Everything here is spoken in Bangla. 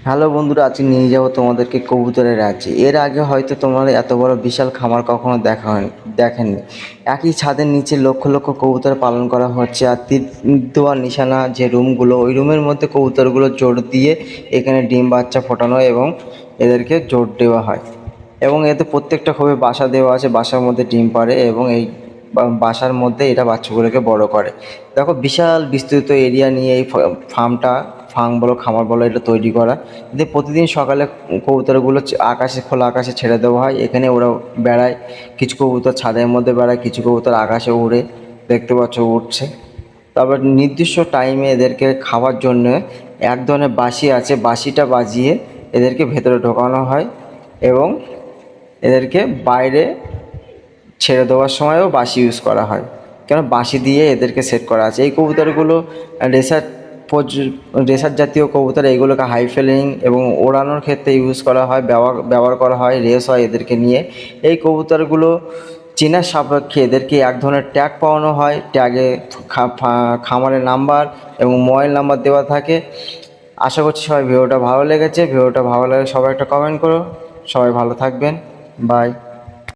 হ্যালো বন্ধুরা, আজকে নিয়ে যাবো তোমাদেরকে কবুতরের রাজ্যে। এর আগে হয়তো তোমরা এত বড় বিশাল খামার কখনো দেখেননি। একই ছাদের নিচে লক্ষ লক্ষ কবুতর পালন করা হচ্ছে। আর তীর দেওয়ার নিশানা যে রুমগুলো, ওই রুমের মধ্যে কবুতরগুলো জোর দিয়ে এখানে ডিম বাচ্চা ফোটানো এবং এদেরকে জোর দেওয়া হয়। এবং এতে প্রত্যেকটা খোপে বাসা দেওয়া আছে, বাসার মধ্যে ডিম পাড়ে এবং এই বাসার মধ্যে এটা বাচ্চাগুলোকে বড় করে। দেখো, বিশাল বিস্তৃত এরিয়া নিয়ে এই ফার্ম বলো খামার বলো এটা তৈরি করা। এতে প্রতিদিন সকালে কবুতরগুলো খোলা আকাশে ছেড়ে দেওয়া হয়। এখানে ওরা বেড়ায়, কিছু কবুতর ছাদের মধ্যে বেড়ায়, কিছু কবুতর আকাশে উড়ে, দেখতে পাচ্ছ উঠছে। তারপর নির্দিষ্ট টাইমে এদেরকে খাওয়ার জন্য এক ধরনের বাঁশি আছে, বাঁশিটা বাজিয়ে এদেরকে ভেতরে ঢোকানো হয় এবং এদেরকে বাইরে ছেড়ে দেওয়ার সময়ও বাঁশি ইউজ করা হয়, কেন বাঁশি দিয়ে এদেরকে সেট করা আছে। এই কবুতরগুলো রেসার রেসার জাতীয় কবুতর, এইগুলোকে হাই ফ্লাইং এবং ওড়ানোর ক্ষেত্রে ইউজ করা হয়, ব্যবহার করা হয়, রেস হয় এদেরকে নিয়ে। এই কবুতরগুলো চেনার সাপেক্ষে এদেরকে এক ধরনের ট্যাগ পাওয়ানো হয়। ট্যাগে খামারের নাম্বার এবং মোবাইল নাম্বার দেওয়া থাকে। আশা করছি সবাই ভিডিওটা ভালো লেগেছে। ভিডিওটা ভালো লাগে সবাই একটা কমেন্ট করো। সবাই ভালো থাকবেন। বাই।